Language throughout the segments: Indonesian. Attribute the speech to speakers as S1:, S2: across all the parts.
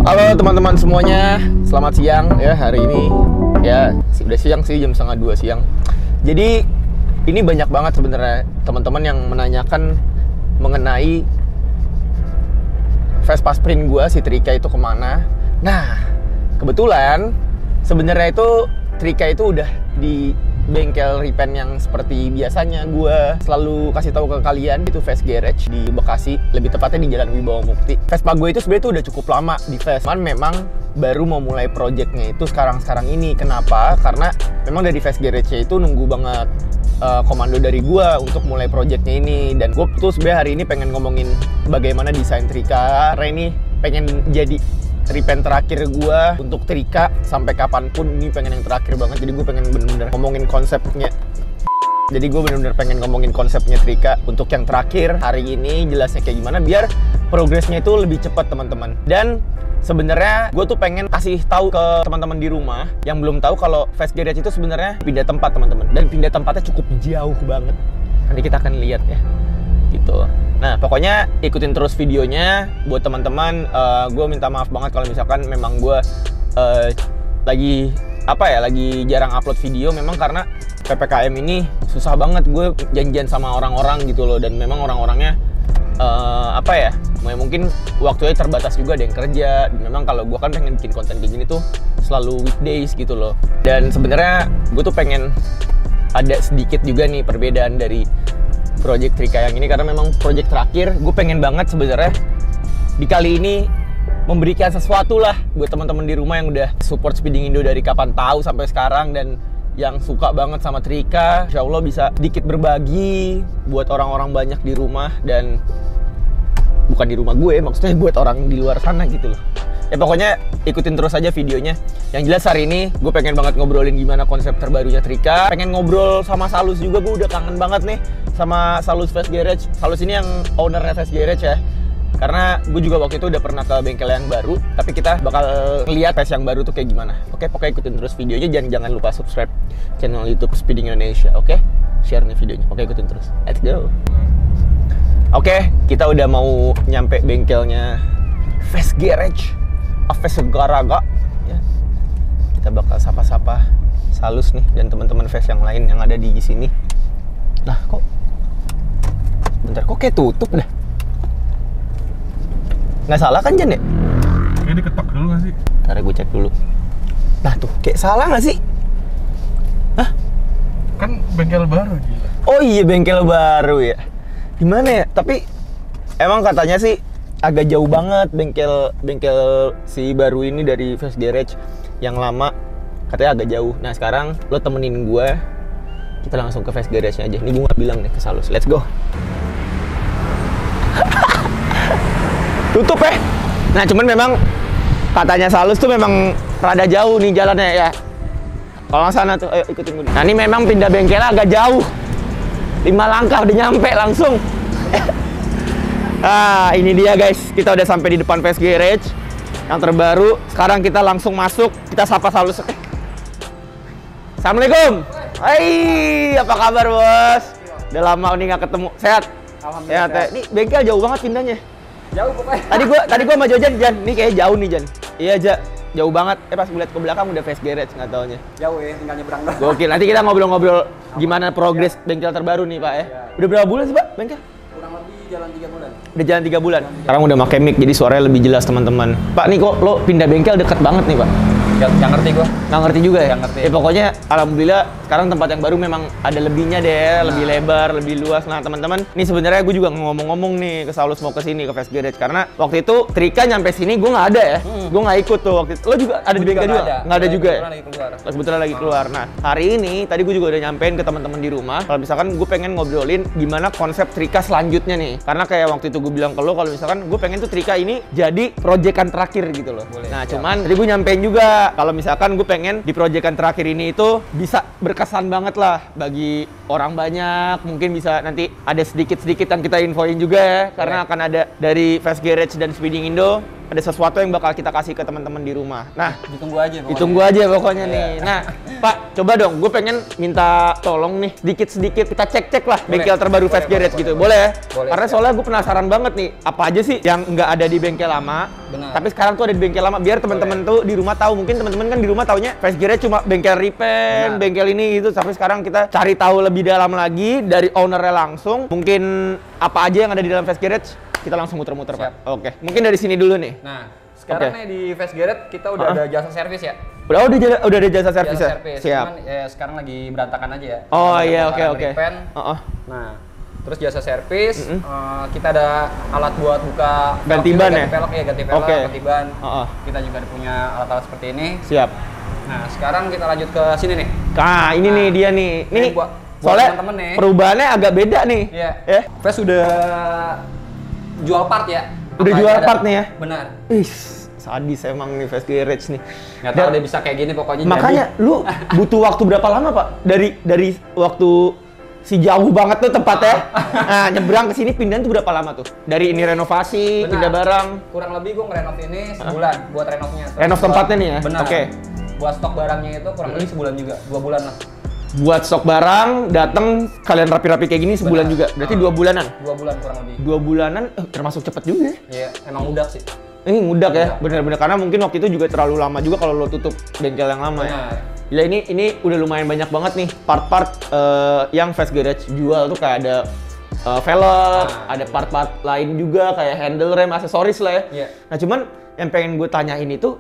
S1: Halo teman-teman semuanya, selamat siang ya hari ini. Ya udah siang sih, jam 1:30 siang. Jadi ini banyak banget sebenarnya teman-teman yang menanyakan mengenai Vespa Sprint gua si Trika itu kemana. Nah kebetulan sebenarnya itu Trika itu udah di bengkel repaint yang seperti biasanya gue selalu kasih tahu ke kalian, itu Fast Garage di Bekasi, lebih tepatnya di Jalan Wibawa Mukti. Vespa gue itu sebenarnya tuh udah cukup lama di Vespa, memang baru mau mulai projectnya itu sekarang ini. Kenapa? Karena memang dari Fast Garage itu nunggu banget komando dari gue untuk mulai projectnya ini, dan gue tuh sebenarnya hari ini pengen ngomongin bagaimana desain Trika. Karena ini pengen jadi repaint terakhir gue untuk Trika sampai kapanpun, ini pengen yang terakhir banget. Jadi gue pengen bener-bener ngomongin konsepnya. Jadi gue bener-bener pengen ngomongin konsepnya Trika untuk yang terakhir hari ini, jelasnya kayak gimana biar progresnya itu lebih cepat teman-teman. Dan sebenarnya gue tuh pengen kasih tahu ke teman-teman di rumah yang belum tahu kalau Fast Garage itu sebenarnya pindah tempat teman-teman, dan pindah tempatnya cukup jauh banget. Nanti kita akan lihat ya gitu. Nah pokoknya ikutin terus videonya buat teman-teman. Gue minta maaf banget kalau misalkan memang gue lagi jarang upload video, memang karena PPKM ini susah banget gue janjian sama orang-orang gitu loh, dan memang orang-orangnya mungkin waktunya terbatas juga, ada yang kerja. Memang kalau gue kan pengen bikin konten kayak gini tuh selalu weekdays gitu loh. Dan sebenarnya gue tuh pengen ada sedikit juga nih perbedaan dari project Trika yang ini, karena memang project terakhir. Gue pengen banget sebenarnya di kali ini memberikan sesuatu lah buat teman-teman di rumah yang udah support Speeding Indo dari kapan tahu sampai sekarang, dan yang suka banget sama Trika. Insya Allah bisa sedikit berbagi buat orang-orang banyak di rumah, dan bukan di rumah gue, maksudnya buat orang di luar sana gitu loh. Ya pokoknya ikutin terus aja videonya. Yang jelas hari ini gue pengen banget ngobrolin gimana konsep terbarunya Trika. Pengen ngobrol sama Salus juga, gue udah kangen banget nih sama Salus Fast Garage. Salus ini yang ownernya Fast Garage ya. Karena gue juga waktu itu udah pernah ke bengkel yang baru, tapi kita bakal lihat Fast yang baru tuh kayak gimana. Oke, pokoknya ikutin terus videonya. Jangan lupa subscribe channel YouTube Speeding Indonesia. Oke, share nih videonya. Oke, ikutin terus. Let's go. Oke, kita udah mau nyampe bengkelnya Fast Garage. Fast Garaga ya. Kita bakal sapa-sapa Salus nih dan teman-teman Fast yang lain yang ada di sini. Nah, kok kayak tutup dah. Nggak salah kan Jan ya?
S2: Kayaknya diketok dulu nggak sih?
S1: Ntar gue cek dulu. Nah tuh, kayak salah nggak sih? Hah?
S2: Kan bengkel baru gila.
S1: Oh iya, bengkel baru ya. Gimana ya? Tapi emang katanya sih agak jauh banget bengkel si baru ini dari Fast Garage. Yang lama katanya agak jauh. Nah sekarang lo temenin gue, kita langsung ke Fast Garage-nya aja. Ini gue nggak bilang nih ke Salus. Let's go. Tutup ya. Nah cuman memang katanya Salus tuh memang rada jauh nih jalannya ya. Kalau sana tuh, ayo ikutin gue. Nah ini memang pindah bengkelnya agak jauh. 5 langkah udah nyampe langsung. Nah ini dia guys, kita udah sampai di depan Fast Garage yang terbaru. Sekarang kita langsung masuk, kita sapa Salus. Assalamualaikum. Hai, apa kabar bos? Udah lama nih nggak ketemu. Sehat?
S3: Alhamdulillah.
S1: Sehat. Ini bengkel jauh banget pindahnya.
S3: Jauh pokoknya.
S1: Tadi gua sama Jojan, Jan. Nih kayak jauh nih, Jan. Iya, Ja. Jauh banget. Pas gue liat ke belakang udah Fast Garage, nggak taunya.
S3: Jauh ya, tinggal nyebrang doang.
S1: Gokil. Nanti kita ngobrol-ngobrol gimana progres bengkel terbaru nih, Pak ya. Udah berapa bulan sih, Pak, bengkel?
S3: Kurang lebih jalan 3 bulan.
S1: Udah jalan 3 bulan. Sekarang udah pakai mic jadi suaranya lebih jelas, teman-teman. Pak, nih kok lo pindah bengkel deket banget nih, Pak?
S3: Nggak ngerti gua.
S1: Nggak ngerti juga ya?
S3: Nggak ngerti.
S1: Pokoknya alhamdulillah sekarang tempat yang baru memang ada lebihnya deh, lebih lebar, lebih luas. Nah teman-teman, ini sebenarnya gue juga ngomong-ngomong nih ke Salus mau ke sini ke Fast Garage, karena waktu itu Trika nyampe sini gue nggak ada ya, gue nggak ikut tuh waktu itu. Lo juga ada di bengkel juga? Nggak ada juga ya? Kebetulan lagi keluar. Nah hari ini tadi gue juga udah nyampein ke teman-teman di rumah kalau misalkan gue pengen ngobrolin gimana konsep Trika selanjutnya nih, karena kayak waktu itu gue bilang ke lo kalau misalkan gue pengen tuh Trika ini jadi proyekan terakhir gitu loh.
S3: Boleh,
S1: nah cuman tadi gue nyampein juga kalau misalkan gue pengen di proyekan terakhir ini itu bisa berkesan banget lah bagi orang banyak. Mungkin bisa nanti ada sedikit-sedikit yang kita infoin juga ya, karena akan ada dari Fast Garage dan Speeding Indo ada sesuatu yang bakal kita kasih ke teman-teman di rumah. Nah,
S3: Ditunggu aja pokoknya.
S1: ditunggu aja pokoknya nih.
S3: Iya.
S1: Nah, Pak, coba dong, gue pengen minta tolong nih, sedikit-sedikit kita cek-cek lah
S3: Boleh.
S1: bengkel terbaru Fast
S3: Boleh,
S1: Garage
S3: boleh,
S1: gitu.
S3: boleh.
S1: Boleh ya?
S3: Boleh,
S1: Karena
S3: siap.
S1: soalnya gue penasaran banget nih, apa aja sih yang nggak ada di bengkel lama,
S3: Benar.
S1: tapi sekarang tuh ada di bengkel lama, biar teman-teman tuh di rumah tahu. Mungkin teman-teman kan di rumah taunya Fast Garage cuma bengkel repaint,
S3: Benar.
S1: bengkel ini gitu, tapi sekarang kita cari tahu lebih dalam lagi dari ownernya langsung. Mungkin apa aja yang ada di dalam Fast Garage, kita langsung muter-muter, Pak.
S3: Siap.
S1: Oke, mungkin dari sini dulu nih.
S3: Nah, sekarang
S1: Oke.
S3: nih di Fast Garage kita udah ada jasa servis ya.
S1: Udah ada jasa servis
S3: Jasa
S1: ya?
S3: servis.
S1: Siap.
S3: Cuman ya sekarang lagi berantakan aja ya.
S1: Oh
S3: Ada
S1: iya,
S3: bongkaran
S1: oke.
S3: repaint.
S1: Heeh.
S3: Nah, terus jasa servis, kita ada alat buat buka
S1: Ganti
S3: velg
S1: ban
S3: juga,
S1: ya?
S3: ganti velg ya, ganti velg,
S1: Oke.
S3: ganti ban.
S1: Heeh.
S3: Kita juga ada punya alat-alat seperti ini.
S1: Siap.
S3: Nah, sekarang kita lanjut ke sini nih.
S1: Nah, ini nih dia nih.
S3: Ini
S1: Nih,
S3: buat
S1: soalnya
S3: teman-teman nih.
S1: perubahannya agak beda nih.
S3: Iya.
S1: Ya?
S3: Fast udah jual part ya.
S1: Udah
S3: Apa
S1: jual
S3: aja ada.
S1: part nih ya?
S3: Benar.
S1: Ih, sadis emang nih Fast Garage nih.
S3: Nggak tahu
S1: Dan-
S3: dia bisa kayak gini pokoknya.
S1: Makanya lu butuh waktu berapa lama, Pak? Dari waktu si jauh banget tuh tempatnya. Nah, nyebrang ke sini pindahan tuh berapa lama tuh? Dari ini renovasi,
S3: Benar.
S1: pindah barang.
S3: Kurang lebih gue ngerenov ini sebulan buat renovnya. Terus
S1: Renov
S3: buat-
S1: tempatnya nih ya?
S3: Benar.
S1: Oke.
S3: Buat stok barangnya itu kurang lebih sebulan juga, 2 bulan lah.
S1: Buat stok barang, dateng kalian rapi-rapi kayak gini sebulan
S3: Benar.
S1: juga. Berarti
S3: Ah.
S1: 2 bulanan.
S3: 2 bulan kurang lebih.
S1: 2 bulanan termasuk cepet juga ya.
S3: Iya, emang mudah sih.
S1: Ini mudah ya,
S3: Iya.
S1: bener-bener karena mungkin waktu itu juga terlalu lama juga kalau lo tutup bengkel yang lama ya.
S3: Benar.
S1: Gila ini udah lumayan banyak banget nih part-part yang Fast Garage jual tuh kayak ada velg, ada part-part lain juga kayak handle rem, aksesoris lah ya.
S3: Iya.
S1: Nah cuman yang pengen gue tanyain itu,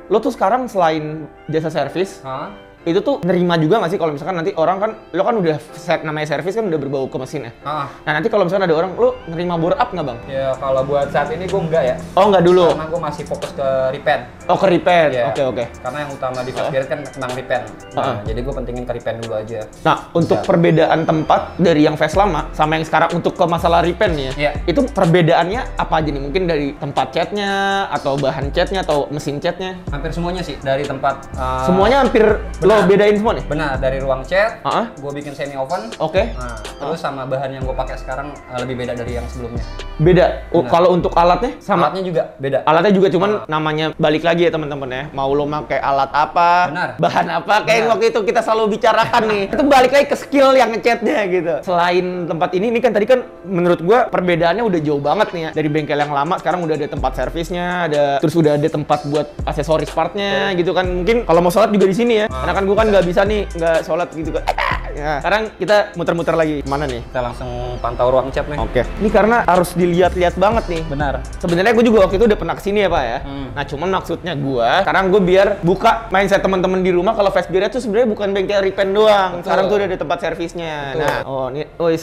S1: lo tuh sekarang selain jasa servis,
S3: Hah?
S1: itu tuh nerima juga nggak sih kalau misalkan nanti orang kan, lo kan udah namanya servis kan udah berbau ke mesin ya.
S3: Ah,
S1: Nah nanti kalau misalkan ada orang, lo nerima bore up nggak bang?
S3: ya kalau buat saat ini gue enggak ya.
S1: Oh nggak dulu.
S3: Karena gue masih fokus ke repaint.
S1: Oh ke repair.
S3: Iya.
S1: Oke.
S3: Karena yang utama di Fast Garage kan memang repaint. Nah, jadi gue pentingin ke repaint dulu aja.
S1: Nah, untuk
S3: Siap.
S1: perbedaan tempat dari yang Fast lama sama yang sekarang untuk ke masalah repaint nih ya,
S3: Iya.
S1: itu perbedaannya apa aja nih? Mungkin dari tempat catnya, atau bahan catnya, atau mesin catnya?
S3: Hampir semuanya sih dari tempat
S1: Semuanya hampir lo
S3: benar.
S1: bedain semua nih?
S3: benar dari ruang cat,
S1: Ah,
S3: gue bikin semi oven.
S1: Oke.
S3: Nah, terus sama bahan yang gue pakai sekarang lebih beda dari yang sebelumnya.
S1: Beda. Oh,
S3: Benar.
S1: kalau untuk alatnya sama?
S3: Alatnya juga beda.
S1: Alatnya juga cuman namanya balik lagi ya teman-teman ya. Mau lo pakai alat apa,
S3: Benar.
S1: bahan apa, kayak yang
S3: Benar.
S1: waktu itu kita selalu bicarakan nih. Itu balik lagi ke skill yang ngecatnya gitu. Selain tempat ini kan tadi kan menurut gua perbedaannya udah jauh banget nih ya. Dari bengkel yang lama sekarang udah ada tempat servisnya, terus udah ada tempat buat aksesoris partnya gitu kan. Mungkin kalau mau sholat juga di sini ya. Karena kan gua kan nggak bisa nih nggak sholat gitu kan. Ya, sekarang kita muter-muter lagi. Mana nih?
S3: Kita langsung pantau ruang cat nih.
S1: Oke. Ini karena harus dilihat-lihat banget nih.
S3: Benar.
S1: Sebenarnya gue juga waktu itu udah pernah kesini ya Pak ya. Nah cuman maksudnya gue, sekarang gue biar buka mindset teman-teman di rumah kalau Fast Garage tuh sebenarnya bukan bengkel repaint doang.
S3: Betul.
S1: Sekarang tuh udah ada tempat servisnya.
S3: Betul.
S1: Nah,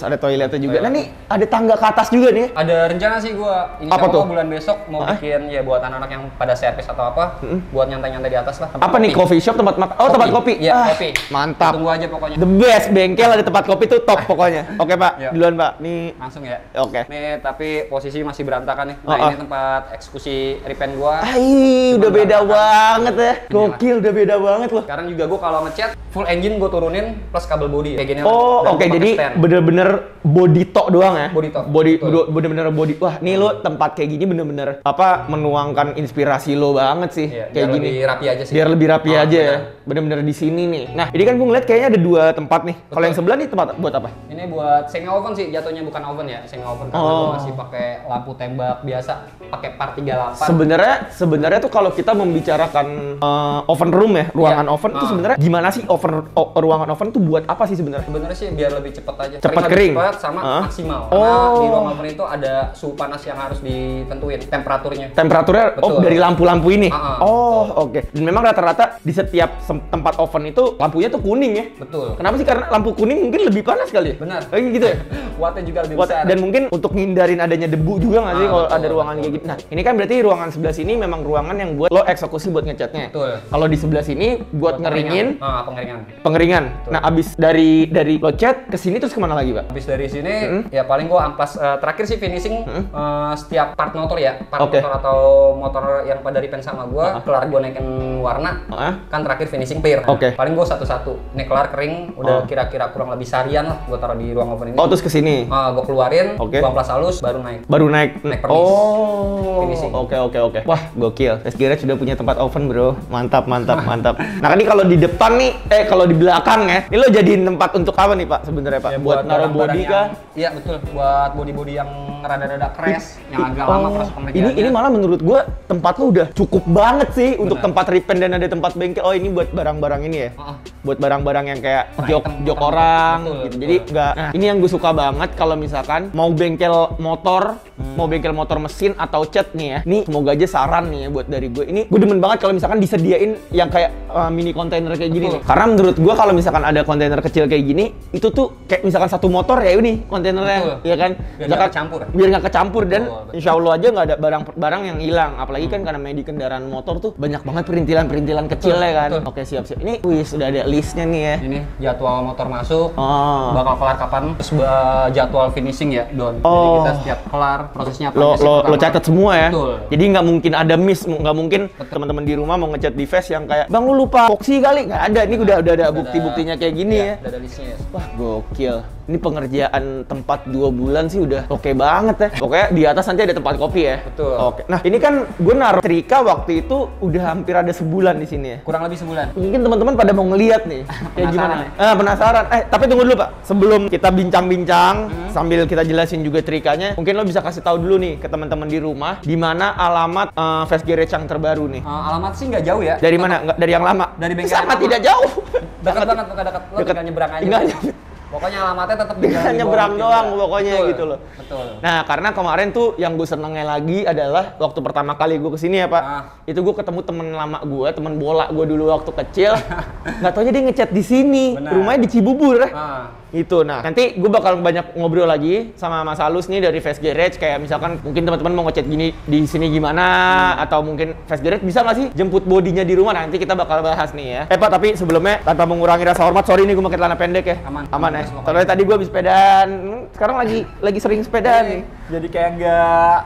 S1: ada toiletnya juga.
S3: Toilet.
S1: Nah nih ada tangga ke atas juga nih.
S3: Ada rencana sih gua insya
S1: Apa
S3: Allah
S1: tuh?
S3: bulan besok mau
S1: Hah?
S3: bikin ya buat anak-anak yang pada servis atau apa, buat nyantai-nyantai di atas lah. tempat
S1: Apa nih
S3: kopi.
S1: coffee shop tempat makan? Oh tempat kopi.
S3: Iya, kopi.
S1: Mantap.
S3: Tunggu aja pokoknya.
S1: The best bengkel ada tempat kopi tuh top pokoknya. Oke Pak,
S3: Iya.
S1: duluan Pak. Nih.
S3: Langsung ya.
S1: Oke.
S3: Nih tapi posisi masih berantakan nih. Nah,
S1: Oh,
S3: ini tempat eksekusi repaint gua.
S1: Udah
S3: Cuman
S1: beda
S3: berantakan.
S1: banget ya.
S3: Inilah.
S1: Gokil, udah beda banget loh.
S3: Sekarang juga gua kalau ngecat full engine gua turunin plus kabel body kayak gini.
S1: Oh,
S3: Dan
S1: oke.
S3: gua pakai
S1: Jadi
S3: stand.
S1: bener-bener body talk doang ya?
S3: Body talk,
S1: Body,
S3: betul.
S1: bener-bener body. Wah, nih lo tempat kayak gini bener-bener apa menuangkan inspirasi lo banget sih.
S3: Iya,
S1: kayak
S3: biar
S1: gini.
S3: lebih rapi aja sih.
S1: Biar lebih rapi
S3: Ah,
S1: aja ya.
S3: benar.
S1: Bener-bener di sini nih. Nah, ini kan gue ngeliat kayaknya ada 2 tempat nih. Kalau
S3: Betul.
S1: yang sebelah nih tempat buat apa?
S3: Ini buat semi oven sih, jatuhnya bukan oven ya, semi oven karena
S1: Oh.
S3: gua masih pakai lampu tembak biasa, pakai part 38.
S1: Sebenarnya tuh kalau kita membicarakan oven room ya, ruangan
S3: Iya.
S1: oven itu
S3: Ah.
S1: sebenarnya gimana sih ruangan oven tuh buat apa sih sebenarnya?
S3: Sebenarnya sih biar lebih cepat aja.
S1: Cepat
S3: lebih
S1: kering?
S3: cepat sama
S1: Ah.
S3: maksimal. Karena
S1: Oh.
S3: di ruang oven itu ada suhu panas yang harus ditentuin, temperaturnya.
S1: Temperaturnya
S3: Betul.
S1: dari lampu-lampu ini.
S3: Ah,
S1: Oh, oke. Dan memang rata-rata di setiap tempat oven itu lampunya tuh kuning ya.
S3: Betul.
S1: Kenapa sih? Karena lampu kuning mungkin lebih panas kali ya?
S3: Benar.
S1: Kayak gitu ya?
S3: Wattnya juga lebih
S1: Buat-
S3: besar.
S1: dan mungkin untuk ngindarin adanya debu juga nggak sih
S3: Ah,
S1: kalau
S3: betul,
S1: ada ruangan
S3: betul,
S1: kayak gitu. Nah, ini kan berarti ruangan sebelah sini memang ruangan yang buat lo eksekusi buat ngecatnya.
S3: Betul.
S1: Kalau di sebelah sini buat ngeringin,
S3: pengeringan.
S1: pengeringan.
S3: Betul.
S1: Nah, abis dari lo cat ke sini terus kemana lagi, Pak?
S3: Habis dari sini ya paling gua amplas terakhir sih finishing setiap part motor ya, part
S1: Oke.
S3: motor atau motor yang pada repaint sama gua, kelar gua naikin warna,
S1: Ah.
S3: kan terakhir finishing pair.
S1: Oke.
S3: Paling gua satu-satu. Ini kelar kering, udah kira-kira kurang lebih seharian lah gue taruh di ruang oven ini.
S1: Oh, terus ke sini.
S3: Gue keluarin,
S1: Oke.
S3: gua amplas halus, baru naik.
S1: Naik
S3: permis.
S1: Oh.
S3: Finishing.
S1: Oke. Wah, gokil. Fast Garage sudah punya tempat oven, Bro. Mantap. Nah, ini kalau di depan nih, kalau di belakang ya. Ini lo jadiin tempat untuk apa nih, Pak? Sebenarnya, Pak?
S3: Ya,
S1: buat naruh body kah?
S3: Iya, betul. Buat body-body yang rada-rada crash, yang agak lama proses pengerjaannya.
S1: Ini malah menurut gua tempat lo udah cukup banget sih untuk tempat repaint dan ada tempat bengkel. Oh, ini buat barang-barang ini ya. Buat barang-barang yang kayak jok orang
S3: betul,
S1: gitu.
S3: betul.
S1: Jadi enggak. Nah, ini yang gue suka banget kalau misalkan mau bengkel motor, mau bengkel motor mesin atau cat nih ya. Nih semoga aja saran nih ya buat dari gue. Ini gue demen banget kalau misalkan disediain yang kayak mini kontainer kayak gini nih. Karena menurut gue kalau misalkan ada kontainer kecil kayak gini, itu tuh kayak misalkan satu motor ya ini kontainernya, ya kan?
S3: Biar nggak kecampur.
S1: Biar nggak kecampur dan
S3: Betul.
S1: insya Allah aja nggak ada barang yang hilang. Apalagi kan karena di kendaraan motor tuh banyak banget perintilan-perintilan kecil ya kan.
S3: betul.
S1: Oke, siap. Ini sudah ada listnya nih ya.
S3: Ini jadwal motor masuk,
S1: Oh.
S3: bakal kelar kapan, terus jadwal finishing ya, Don. Jadi
S1: Oh.
S3: kita setiap kelar prosesnya apa
S1: Lo
S3: aja sih pertama.
S1: catat semua ya.
S3: Betul.
S1: Jadi nggak mungkin ada miss, nggak mungkin teman-teman di rumah mau ngecat di Fast yang kayak bang lu lupa voksi kali, nggak ada. Ini udah ada bukti-buktinya kayak gini ya.
S3: Udah ada listnya ya.
S1: Wah, gokil. Ini pengerjaan tempat 2 bulan sih udah oke banget ya. Pokoknya di atas nanti ada tempat kopi ya.
S3: Betul.
S1: Oke. Nah, ini kan gue naruh setrika waktu itu udah hampir ada sebulan di sini ya.
S3: Kurang lebih sebulan.
S1: Mungkin teman-teman pada mau ngeliat nih kayak
S3: Penasaran
S1: gimana. Penasaran. Tapi tunggu dulu, Pak. Sebelum kita bincang-bincang sambil kita jelasin juga trikanya, mungkin lo bisa kasih tahu dulu nih ke teman-teman di rumah di mana alamat Fast Garage yang terbaru nih.
S3: Alamat sih nggak jauh ya.
S1: Dari mana? Nggak dari yang lama.
S3: Dari bengkel
S1: Sangat
S3: yang lama.
S1: tidak jauh.
S3: Dekat banget, dekat. Lo tinggal nyebrang aja.
S1: Tinggal
S3: Pokoknya alamatnya tetap di
S1: tinggal
S3: jalan di
S1: nyebrang
S3: bawah
S1: doang
S3: kita.
S1: pokoknya
S3: Betul,
S1: gitu loh.
S3: Betul.
S1: Nah, karena kemarin tuh yang gue senengnya lagi adalah waktu pertama kali gue kesini ya, Pak. Itu gue ketemu temen lama gue, temen bola gue dulu waktu kecil. Nggak taunya dia ngecat di sini.
S3: Benar.
S1: Rumahnya di Cibubur.
S3: Itu.
S1: Nah, nanti gue bakal banyak ngobrol lagi sama Mas Alus nih dari Fast Garage. Kayak misalkan mungkin teman-teman mau ngecat gini di sini gimana, atau mungkin Fast Garage bisa nggak sih jemput bodinya di rumah. Nanti kita bakal bahas nih ya. Pak, tapi sebelumnya tanpa mengurangi rasa hormat, sorry nih gue pakai celana pendek ya. Aman ya. Soalnya tadi gue habis sepedaan, sekarang lagi sering sepedaan nih.
S3: Jadi kayak nggak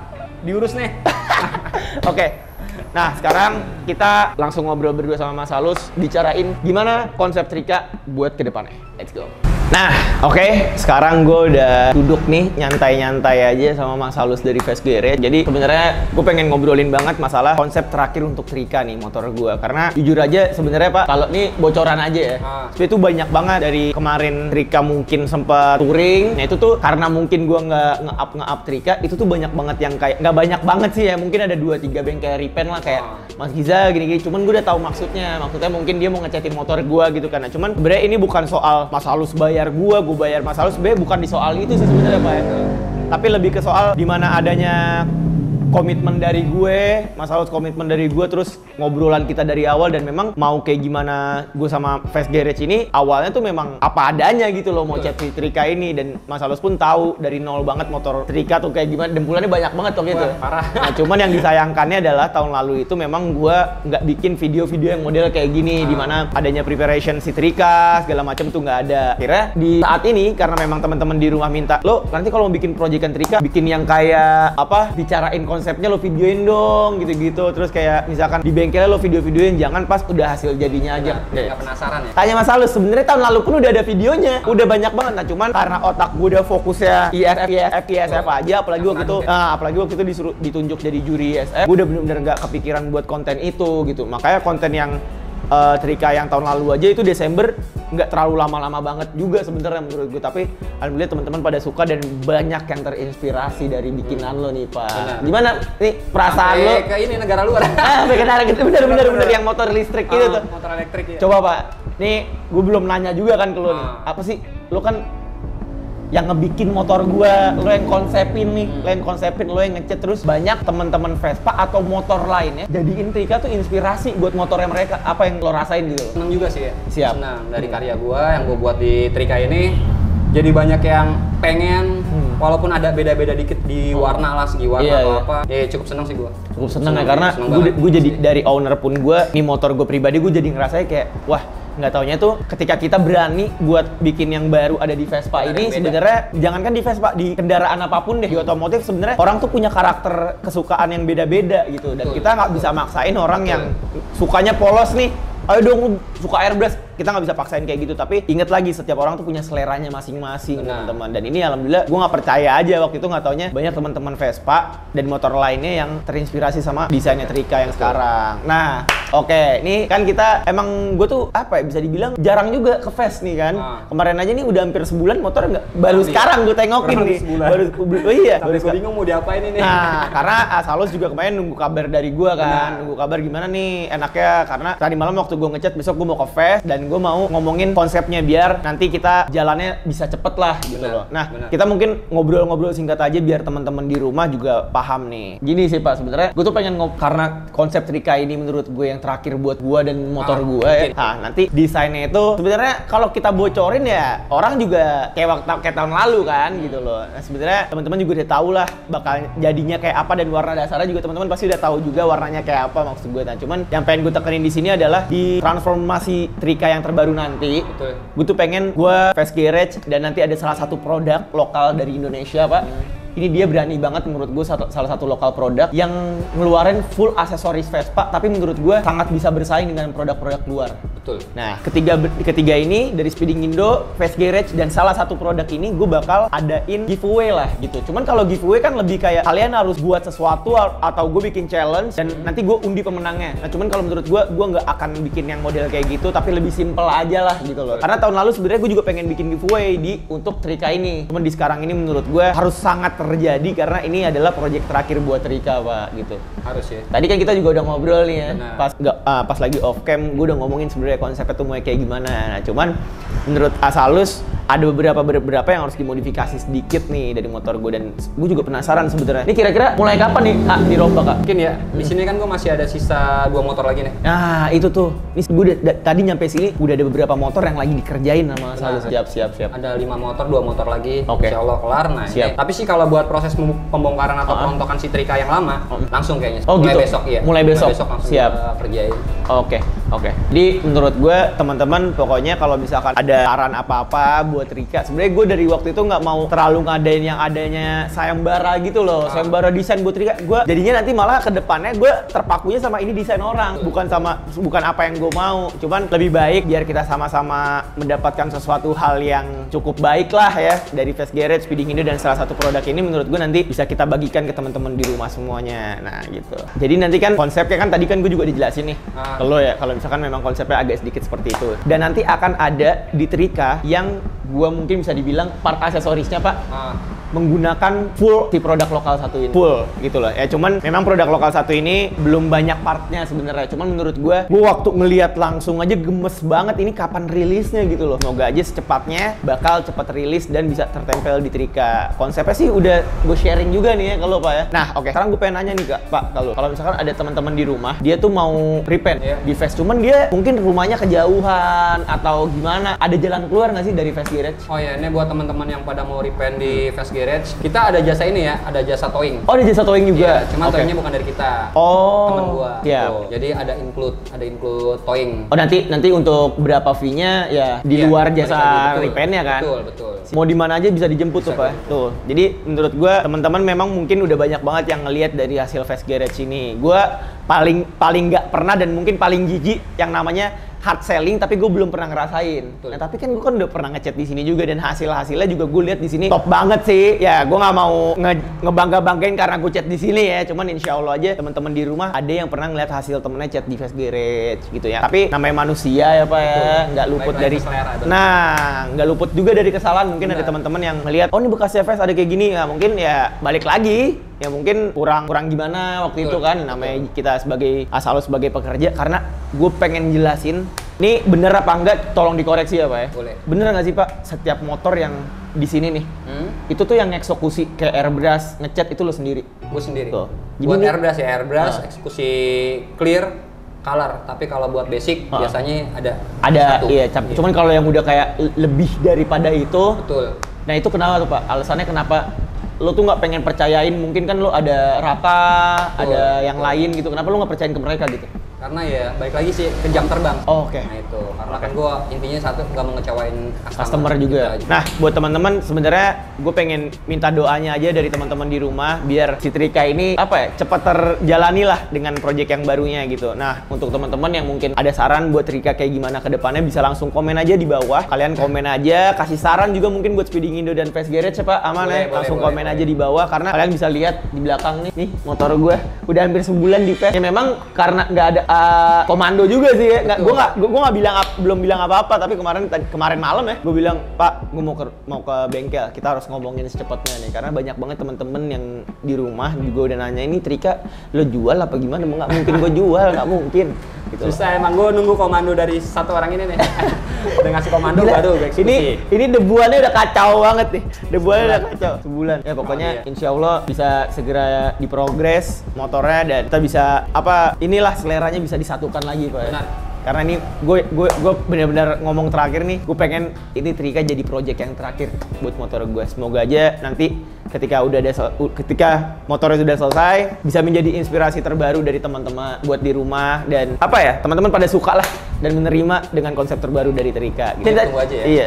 S3: diurus nih.
S1: Oke. Nah, sekarang kita langsung ngobrol berdua sama Mas Alus, bicarain gimana konsep trika buat ke depannya. Let's go. Nah, oke. Sekarang gue udah duduk nih, nyantai-nyantai aja sama Mas Alus dari Fast Garage. Jadi sebenarnya gue pengen ngobrolin banget masalah konsep terakhir untuk trika nih motor gue. Karena jujur aja sebenarnya Pak, kalau nih bocoran aja ya. Itu banyak banget dari kemarin trika mungkin sempat touring. Nah itu tuh karena mungkin gue nggak nge-up trika, itu tuh banyak banget yang kayak nggak banyak banget sih ya. Mungkin ada 2-3 bengkel repaint lah kayak Mas Giza gini-gini. Cuman gue udah tahu maksudnya. Maksudnya mungkin dia mau ngecatin motor gue gitu kan. Nah, cuman sebenarnya ini bukan soal Mas Alus bayar gue bayar Mas Alus, sebenarnya bukan di soal itu sih sebenarnya Pak ya. Tapi lebih ke soal dimana adanya komitmen dari gue, Mas Alus komitmen dari gue, terus ngobrolan kita dari awal dan memang mau kayak gimana gue sama Fast Garage ini awalnya tuh memang apa adanya gitu loh mau cat trika ini, dan Mas Alus pun tahu dari nol banget motor trika tuh kayak gimana, dempulannya banyak banget tuh gitu.
S3: Parah.
S1: Nah cuman yang disayangkannya adalah tahun lalu itu memang gue nggak bikin video-video yang model kayak gini, dimana adanya preparation si trika segala macam tuh nggak ada. Akhirnya di saat ini karena memang teman-teman di rumah minta, lo nanti kalau mau bikin proyekan trika bikin yang kayak apa, bicarain konsepnya lo videoin dong gitu-gitu, terus kayak misalkan di bengkelnya lo video-videoin, jangan pas udah hasil jadinya aja.
S3: Nggak penasaran ya?
S1: Tanya Mas Alus, sebenarnya tahun lalu pun udah ada videonya, udah banyak banget. Nah cuman karena otak gue udah fokusnya ISF aja, apalagi waktu itu disuruh ditunjuk jadi juri ISF, gue udah bener-bener nggak kepikiran buat konten itu gitu. Makanya konten yang trika yang tahun lalu aja itu Desember nggak terlalu lama-lama banget juga sebenarnya menurut gue, tapi alhamdulillah teman-teman pada suka dan banyak yang terinspirasi dari bikinan lo nih Pak.
S3: Benar.
S1: Gimana nih perasaan lo?
S3: Ke ini negara luar.
S1: Benar gitu, bener yang motor listrik gitu tuh.
S3: Motor elektrik ya.
S1: Coba Pak, nih gue belum nanya juga kan ke lo nih. Apa sih lo kan yang ngebikin motor gua, lo yang konsepin nih, lo yang ngecat, terus banyak teman-teman Vespa atau motor lainnya jadiin trika tuh inspirasi buat motornya mereka. Apa yang lo rasain gitu?
S3: Seneng juga sih ya.
S1: Siap.
S3: Senang dari karya gua yang gua buat di trika ini. Jadi banyak yang pengen, walaupun ada beda-beda dikit di warna lah, segi warna atau apa. Ya cukup seneng sih gua.
S1: Cukup seneng ya, karena gue jadi dari owner pun gue, nih motor gue pribadi gue jadi ngerasanya kayak, wah nggak taunya tuh ketika kita berani buat bikin yang baru ada di Vespa ini, sebenarnya jangankan di Vespa, di kendaraan apapun deh, di otomotif sebenarnya orang tuh punya karakter kesukaan yang beda-beda gitu, dan kita nggak bisa maksain orang yang sukanya polos nih ayo dong lu suka airbrush, kita nggak bisa paksain kayak gitu. Tapi inget lagi setiap orang tuh punya seleranya masing-masing teman-teman. Dan ini alhamdulillah gue nggak percaya aja waktu itu, nggak taunya banyak teman-teman Vespa dan motor lainnya yang terinspirasi sama desainnya Trika yang sekarang. Nah oke, ini kan kita emang gue tuh apa ya, bisa dibilang jarang juga ke Ves nih kan. Kemarin aja nih udah hampir sebulan motor nggak, baru sekarang gue tengokin nih. Baru
S3: gue bingung mau diapain ini.
S1: Nah karena Asalus juga kemarin nunggu kabar dari gue kan, nunggu kabar gimana nih enaknya, karena tadi malam waktu gue ngechat besok gue mau ke Ves dan gue mau ngomongin konsepnya biar nanti kita jalannya bisa cepet lah gitu loh. Nah kita mungkin ngobrol-ngobrol singkat aja biar teman-teman di rumah juga paham nih. Gini sih Pak, sebenarnya gue tuh pengen karena konsep Trika ini menurut gue yang terakhir buat gue dan motor gue ya. Nah nanti desainnya itu sebenarnya kalau kita bocorin ya orang juga kayak tahun lalu kan gitu loh. Nah sebenarnya teman-teman juga udah tahu lah bakal jadinya kayak apa dan warna dasarnya juga teman-teman pasti udah tahu juga warnanya kayak apa maksud gue. Nah cuman yang pengen gue tekenin di sini adalah di transformasi Trika yang terbaru nanti. Betul. Gue tuh pengen gue Ves Garage dan nanti ada salah satu produk lokal dari Indonesia Pak. Ini dia berani banget menurut gue salah satu lokal produk yang ngeluarin full aksesoris Vespa, tapi menurut gue sangat bisa bersaing dengan produk-produk luar.
S3: Betul.
S1: Nah, ketiga ini dari Speeding Indo, Ves Garage dan salah satu produk ini gue bakal adain giveaway lah gitu. Cuman kalau giveaway kan lebih kayak kalian harus buat sesuatu atau gue bikin challenge dan nanti gue undi pemenangnya. Nah, cuman kalau menurut gue nggak akan bikin yang model kayak gitu, tapi lebih simple aja lah gitu loh. Karena tahun lalu sebenarnya gue juga pengen bikin giveaway untuk Trika ini. Cuman di sekarang ini menurut gue harus sangat terjadi karena ini adalah proyek terakhir buat Trika Pak gitu.
S3: Harus ya.
S1: Tadi kan kita juga udah ngobrol nih ya. Pas lagi off cam gue udah ngomongin sebenarnya konsepnya tuh mau kayak gimana. Nah, cuman menurut Asalus ada beberapa yang harus dimodifikasi sedikit nih dari motor gue dan gue juga penasaran sebenarnya. Ini kira-kira mulai kapan nih dirombak Kak?
S3: Mungkin ya. Di sini kan gue masih ada sisa 2 motor lagi nih.
S1: Nah, itu tuh. Ini gue tadi nyampe sini udah ada beberapa motor yang lagi dikerjain sama Asalus. Siap.
S3: Ada 5 motor, 2 motor lagi.
S1: Oke.
S3: Insya Allah kelar. Nah, siap. Tapi sih kalau buat proses pembongkaran atau perontokan si Trika yang lama langsung kayaknya.
S1: Mulai
S3: gitu.
S1: Besok ya. Mulai besok langsung
S3: siap kerjain.
S1: Oke. Jadi menurut gue teman-teman pokoknya kalau misalkan ada saran apa-apa buat Trika, sebenarnya gue dari waktu itu nggak mau terlalu ngadain yang adanya sayembara gitu loh. Sayembara desain buat Trika. Gue jadinya nanti malah ke depannya gue terpakunya sama ini desain orang, bukan apa yang gue mau. Cuman lebih baik biar kita sama-sama mendapatkan sesuatu hal yang cukup baik lah ya dari Ves Garage, Speeding Indo dan salah satu produk ini menurut gue nanti bisa kita bagikan ke teman-teman di rumah semuanya. Nah gitu. Jadi nanti kan konsepnya kan tadi kan gue juga dijelasin nih ke lo ya kalau misalkan memang konsepnya agak sedikit seperti itu. Dan nanti akan ada di Trika yang gue mungkin bisa dibilang part aksesorisnya Pak menggunakan full si produk lokal satu ini, full gitu loh ya. Cuman memang produk lokal satu ini belum banyak partnya sebenarnya. Cuman menurut gue waktu ngelihat langsung aja gemes banget ini kapan rilisnya gitu loh. Semoga aja secepatnya bakal cepat rilis dan bisa tertempel di Trika. Konsepnya sih udah gue sharing juga nih ya kalau Pak ya. Nah oke, sekarang gue pengen nanya nih Kak Pak, kalau misalkan ada teman-teman di rumah dia tuh mau repaint di Ves, cuman dia mungkin rumahnya kejauhan atau gimana, ada jalan keluar nggak sih dari Ves Garage?
S3: Oh ya, ini buat teman-teman yang pada mau repaint di Ves Garage, kita ada jasa ini ya, ada jasa towing.
S1: Oh, ada jasa towing juga?
S3: Iya, cuma towingnya bukan dari kita.
S1: Oh,
S3: temen gua.
S1: Iya.
S3: Tuh. Jadi ada include towing.
S1: Oh, nanti untuk berapa fee-nya ya di luar jasa repaint-nya kan?
S3: Betul.
S1: Mau di mana aja bisa dijemput tuh Pak. Tuh. Jadi menurut gua teman-teman memang mungkin udah banyak banget yang ngelihat dari hasil Ves Garage ini. Gua paling nggak pernah dan mungkin paling jijik yang namanya hard selling, tapi gue belum pernah ngerasain. Nah tapi kan gue kan udah pernah ngechat di sini juga dan hasilnya juga gue lihat di sini top banget sih. Ya gue nggak mau ngebangga-banggain karena gue chat di sini ya. Cuman insya Allah aja teman-teman di rumah ada yang pernah ngeliat hasil temennya chat di Ves Garage gitu ya. Tapi namanya manusia ya Pak ya, nggak luput dari. Nggak luput juga dari kesalahan. Mungkin ada teman-teman yang ngeliat, oh ini bekasnya Ves ada kayak gini. Nah mungkin ya balik lagi. Ya mungkin kurang gimana waktu itu kan, namanya kita sebagai Asalus sebagai pekerja, karena gue pengen jelasin ini bener apa enggak, tolong dikoreksi ya Pak ya.
S3: Boleh.
S1: Bener nggak sih Pak, setiap motor yang di sini nih itu tuh yang eksekusi kayak airbrush ngecat itu lo sendiri?
S3: Gue sendiri.
S1: Tuh.
S3: Buat airbrush eksekusi clear color, tapi kalau buat basic biasanya ada satu.
S1: Iya, cuman kalau yang udah kayak lebih daripada itu,
S3: betul.
S1: Nah itu kenapa tuh Pak, alasannya kenapa lo tuh nggak pengen percayain, mungkin kan lo ada Raka, ada yang lain gitu, kenapa lo nggak percayain ke mereka gitu?
S3: Karena ya balik lagi sih ke jam terbang.
S1: Oh, oke.
S3: Nah itu, karena kan gue intinya satu nggak mau ngecewain
S1: Customer juga.
S3: Gitu aja.
S1: Nah, buat teman-teman sebenarnya gue pengen minta doanya aja dari teman-teman di rumah biar si Trika ini cepat terjalani lah dengan proyek yang barunya gitu. Nah, untuk teman-teman yang mungkin ada saran buat Trika kayak gimana ke depannya bisa langsung komen aja di bawah. Kalian komen aja, kasih saran juga mungkin buat Speeding Indo dan Fast Garage ya Pak. Aman ya, langsung komen aja di bawah karena kalian bisa lihat di belakang nih motor gue udah hampir sebulan di PES. Ya memang karena nggak ada komando juga sih ya. Gue nggak belum bilang apa-apa, tapi kemarin malam ya gue bilang, Pak, gue mau ke bengkel, kita harus ngomongin secepatnya nih karena banyak banget temen-temen yang di rumah juga udah nanya, ini Trika lo jual apa gimana? Nggak mungkin gue jual, nggak mungkin gitu.
S3: Susah emang, gue nunggu komando dari satu orang ini nih. Udah ngasih komando baru gue eksekusi.
S1: Ini debuannya udah kacau banget nih, debuannya udah kacau sebulan ya pokoknya. Insya Allah bisa segera diprogres motornya dan kita bisa inilah seleranya bisa disatukan lagi Pak.
S3: Benar.
S1: Karena ini gue benar-benar ngomong terakhir nih, gue pengen ini Trika jadi project yang terakhir buat motor gue. Semoga aja nanti ketika motornya sudah selesai bisa menjadi inspirasi terbaru dari teman-teman buat di rumah dan teman-teman pada suka lah dan menerima dengan konsep terbaru dari Trika.
S3: Gitu. Tunggu aja ya.
S1: Iya,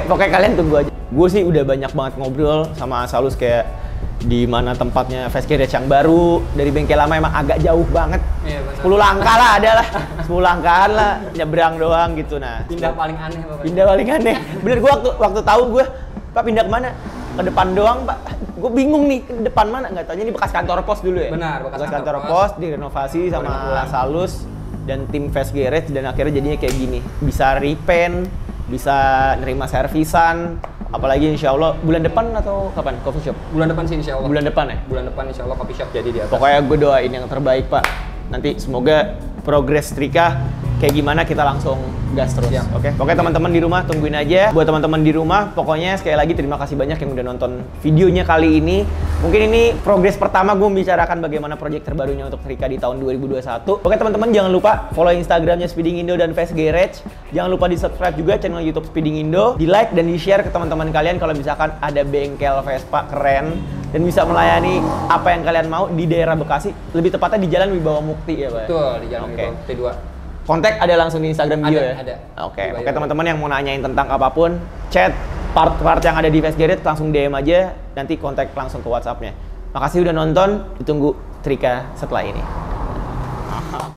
S1: pokoknya kalian tunggu aja. Gue sih udah banyak banget ngobrol sama Asalus kayak di mana tempatnya Fast Garage yang baru dari bengkel lama emang agak jauh banget.
S3: Iya, benar.
S1: 10 langkah lah ada lah, 10 langkahan lah nyebrang doang gitu. Nah,
S3: Pindah paling aneh Bapak.
S1: Pindah paling aneh. Bener, gue waktu tahu gue, Pak pindah kemana? Ke depan doang Pak. Gue bingung nih ke depan mana, nggak taunya ini bekas kantor pos dulu ya.
S3: Benar,
S1: bekas kantor pos direnovasi sama Salus dan tim Fast Garage dan akhirnya jadinya kayak gini. Bisa repaint, bisa nerima servisan. Apalagi insya Allah bulan depan atau kapan coffee shop?
S3: Bulan depan sih insya Allah.
S1: Bulan depan ya?
S3: Bulan depan insya Allah coffee shop jadi di atas.
S1: Pokoknya gue doain yang terbaik Pak. Nanti semoga progres Trika kayak gimana kita langsung gas terus. Oke. Pokoknya teman-teman di rumah tungguin aja. Buat teman-teman di rumah, pokoknya sekali lagi terima kasih banyak yang udah nonton videonya kali ini. Mungkin ini progres pertama gue membicarakan bagaimana proyek terbarunya untuk Trika di tahun 2021. Oke teman-teman, jangan lupa follow Instagramnya Speeding Indo dan Fast Garage. Jangan lupa di subscribe juga channel YouTube Speeding Indo. Di like dan di share ke teman-teman kalian kalau misalkan ada bengkel Vespa keren dan bisa melayani apa yang kalian mau di daerah Bekasi. Lebih tepatnya di Jalan Wibawa Mukti ya Pak.
S3: Betul, di Jalan Wibawa Mukti 2.
S1: Kontak ada langsung di Instagram bio ya?
S3: Ada.
S1: Oke, teman-teman yang mau nanyain tentang apapun, chat part-part yang ada di Fast Garage langsung DM aja, nanti kontak langsung ke WhatsApp-nya. Makasih udah nonton, ditunggu Trika setelah ini.